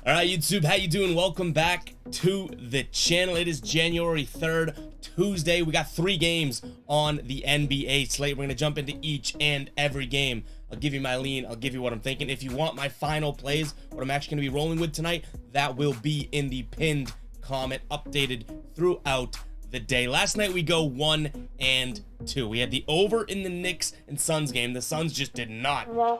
All right, YouTube, how you doing? Welcome back to the channel. It is January 3rd, Tuesday. We got 3 games on the NBA slate. We're going to jump into each and every game. I'll give you my lean. I'll give you what I'm thinking. If you want my final plays, what I'm actually going to be rolling with tonight, that will be in the pinned comment, updated throughout the day. Last night we go 1 and 2. We had the over in the Knicks and Suns game. The Suns just did not come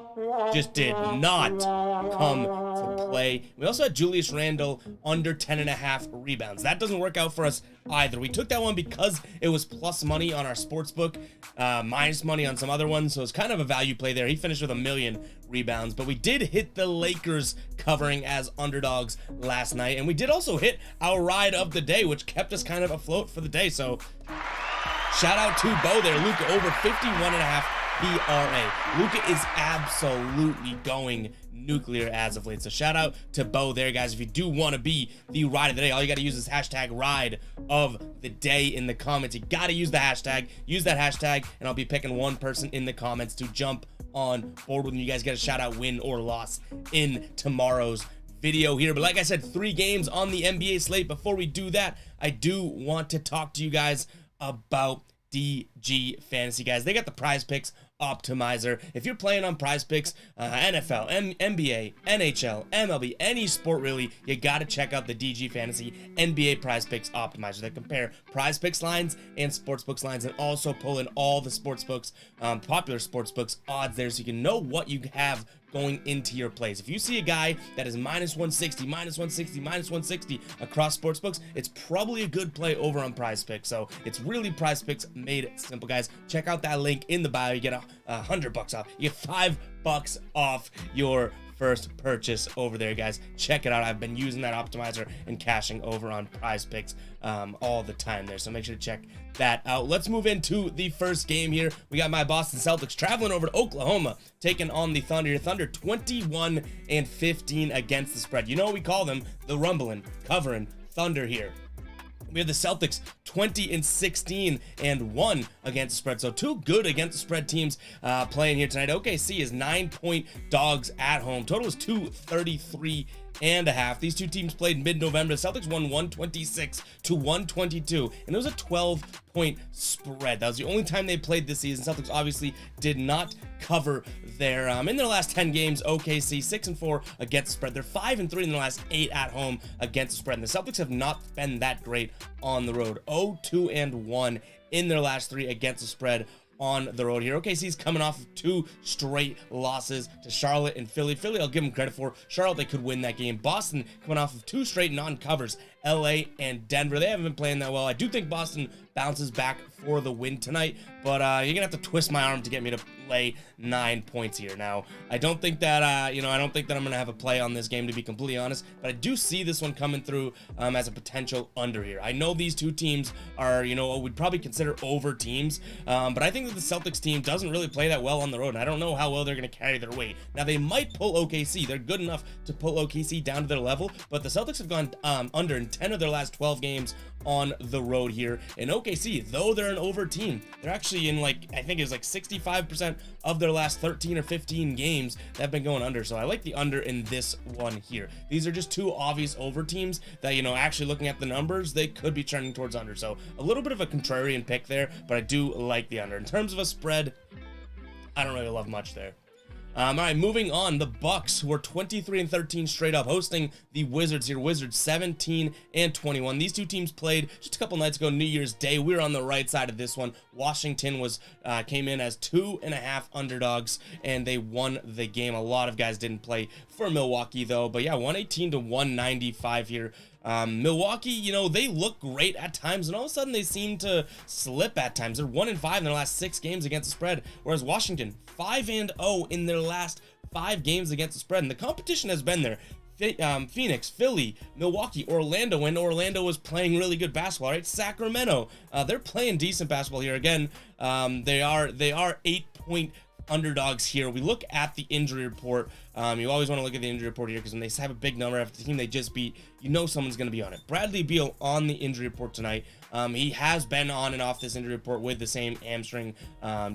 to play. We also had Julius Randle under 10.5 rebounds. That doesn't work out for us either. We took that one because it was plus money on our sports book, minus money on some other ones, so it's kind of a value play there. He finished with 1 million rebounds, but we did hit the Lakers covering as underdogs last night, and we did also hit our ride of the day, which kept us kind of afloat for the day. So shout out to Bo there. Luka over 51.5 PRA. Luka is absolutely going nuclear as of late. So shout out to Bo there, guys. If you do want to be the ride of the day, all you got to use is hashtag ride of the day in the comments. You got to use the hashtag. Use that hashtag, and I'll be picking one person in the comments to jump on board with me. You guys get a shout out, win or loss, in tomorrow's video here. But like I said, 3 games on the NBA slate. Before we do that, I do want to talk to you guys about DG Fantasy, guys. They got the Prize Picks Optimizer. If you're playing on Prize Picks, NFL, NBA, NHL, MLB, any sport really, you got to check out the DG Fantasy NBA Prize Picks Optimizer. They compare Prize Picks lines and sportsbooks lines, and also pull in all the sportsbooks, popular sportsbooks odds there, so you can know what you have going into your plays. If you see a guy that is minus 160, minus 160, minus 160 across sportsbooks, it's probably a good play over on Prize Picks. So it's really Prize Picks made simple, guys. Check out that link in the bio. You get $100 off. You get $5 off your first purchase over there, guys. Check it out. I've been using that optimizer and cashing over on Prize Picks all the time there, so make sure to check that out. Let's move into the first game here. We got my Boston Celtics traveling over to Oklahoma, taking on the Thunder. Your Thunder 21 and 15 against the spread. You know what we call them? The rumbling, covering Thunder here. We have the Celtics 20 and 16 and 1 against the spread. So 2 good against the spread teams playing here tonight. OKC is 9-point dogs at home. Total is 233.5. These 2 teams played mid-November. The Celtics won 126 to 122, and it was a 12-point spread. That was the only time they played this season. Celtics obviously did not cover their in their last 10 games. OKC 6-4 against the spread. They're 5-3 in the last 8 at home against the spread. And the Celtics have not been that great on the road. 0-2-1 in their last 3 against the spread on the road here. OKC's coming off of 2 straight losses to Charlotte and Philly. Philly, I'll give them credit for. Charlotte, they could win that game. Boston coming off of 2 straight non-covers. LA and Denver, they haven't been playing that well. I do think Boston bounces back for the win tonight, but you're gonna have to twist my arm to get me to lay 9 points here. Now, I don't think that I don't think that I'm gonna have a play on this game, to be completely honest, but I do see this one coming through as a potential under here. I know these 2 teams are, what we'd probably consider over teams, but I think that the Celtics team doesn't really play that well on the road, and I don't know how well they're gonna carry their weight. Now, they might pull OKC. They're good enough to pull OKC down to their level, but the Celtics have gone under in 10 of their last 12 games on the road here. And OKC, though they're an over team, they're actually in, I think it's 65% of their last 13 or 15 games that have been going under. So I like the under in this one here. These are just 2 obvious over teams that, actually looking at the numbers, they could be trending towards under. So a little bit of a contrarian pick there, but I do like the under. In terms of a spread, I don't really love much there. All right, moving on. The Bucks were 23 and 13 straight up, hosting the Wizards here. Wizards 17 and 21. These 2 teams played just a couple nights ago, New Year's Day. We were on the right side of this one. Washington came in as 2.5 underdogs, and they won the game. A lot of guys didn't play for Milwaukee though, but yeah, 118 to 195 here. Milwaukee, they look great at times, and all of a sudden they seem to slip at times. They're 1-5 in their last 6 games against the spread, whereas Washington 5-0 in their last 5 games against the spread. And the competition has been there. Phoenix, Philly, Milwaukee, Orlando, when Orlando was playing really good basketball, right? Sacramento, they're playing decent basketball here. Again, they are 8-point underdogs here. We look at the injury report. You always want to look at the injury report here because when they have a big number after the team they just beat, you know someone's going to be on it. Bradley Beal on the injury report tonight. He has been on and off this injury report with the same hamstring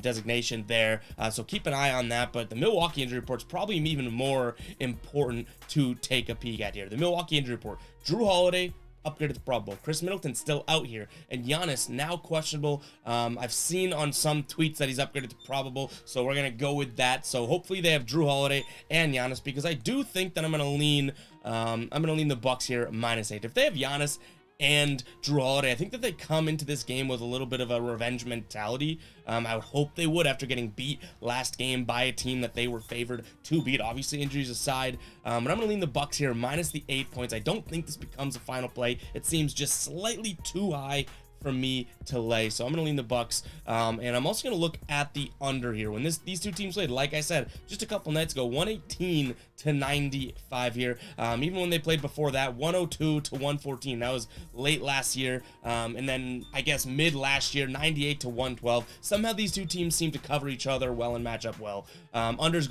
designation there, so keep an eye on that. But the Milwaukee injury report is probably even more important to take a peek at here. The Milwaukee injury report: Drew Holiday upgraded to probable, Chris Middleton still out here, and Giannis now questionable. I've seen on some tweets that he's upgraded to probable, so we're gonna go with that. So hopefully they have Drew Holiday and Giannis, because I do think that I'm gonna lean the Bucks here -8. If they have Giannis and Drew Holiday, I think that they come into this game with a little bit of a revenge mentality. I would hope they would, after getting beat last game by a team that they were favored to beat, obviously injuries aside. But I'm gonna lean the Bucks here -8 points. I don't think this becomes a final play. It seems just slightly too high for me to lay, so I'm gonna lean the Bucks. And I'm also gonna look at the under here. When these two teams played, like I said just a couple nights ago, 118 to 95 here. Even when they played before that, 102 to 114. That was late last year, and then I guess mid last year, 98 to 112. Somehow these two teams seem to cover each other well and match up well. Under's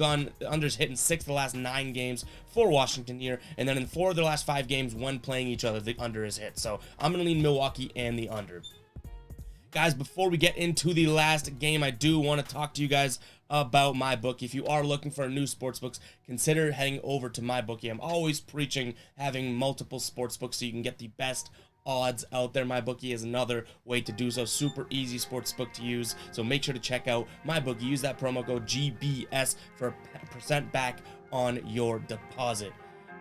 hitting 6 of the last 9 games for Washington here, and then in 4 of their last 5 games when playing each other, the under is hit. So I'm gonna lean Milwaukee and the under. Guys, before we get into the last game, I do want to talk to you guys about MyBookie. If you are looking for a new sportsbooks, consider heading over to MyBookie. I'm always preaching having multiple sportsbooks so you can get the best odds out there. MyBookie is another way to do so. Super easy sportsbook to use, so make sure to check out MyBookie. Use that promo code GBS for a % back on your deposit.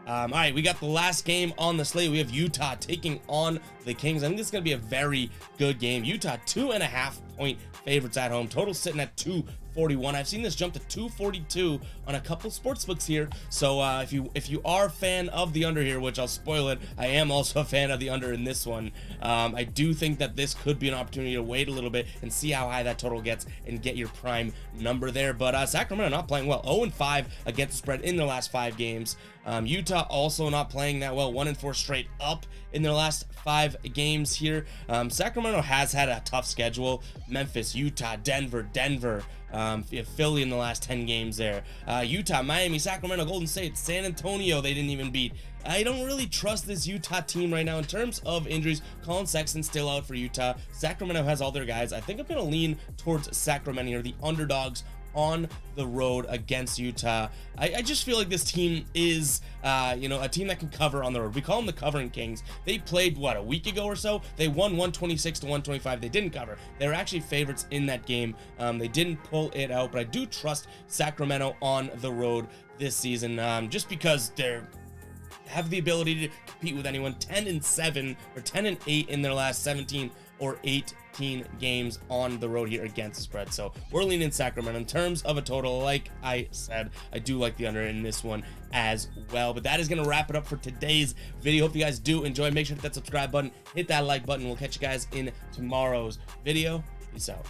All right, we got the last game on the slate. We have Utah taking on the Kings. I think this is going to be a very good game. Utah 2.5-point favorites at home. Total sitting at 241. I've seen this jump to 242 on a couple sportsbooks here. So if you are a fan of the under here, which I'll spoil it, I am also a fan of the under in this one. I do think that this could be an opportunity to wait a little bit and see how high that total gets and get your prime number there. But Sacramento not playing well. 0-5 against the spread in their last 5 games. Utah also not playing that well. 1-4 straight up in their last 5 games here. Sacramento has had a tough schedule. Memphis, Utah, Denver, Philly in the last 10 games there. Utah, Miami, Sacramento, Golden State, San Antonio, they didn't even beat. I don't really trust this Utah team right now in terms of injuries. Colin Sexton still out for Utah. Sacramento has all their guys. I think I'm going to lean towards Sacramento here, the underdogs on the road against Utah. I just feel like this team is a team that can cover on the road. We call them the covering Kings. They played a week ago or so. They won 126 to 125. They didn't cover. They were actually favorites in that game. They didn't pull it out, but I do trust Sacramento on the road this season, just because they're have the ability to compete with anyone. 10-7 or 10-8 in their last 17 or 18 games on the road here against the spread. So we're leaning Sacramento. In terms of a total, like I said, I do like the under in this one as well. But that is going to wrap it up for today's video. Hope you guys do enjoy. Make sure to hit that subscribe button, hit that like button. We'll catch you guys in tomorrow's video. Peace out.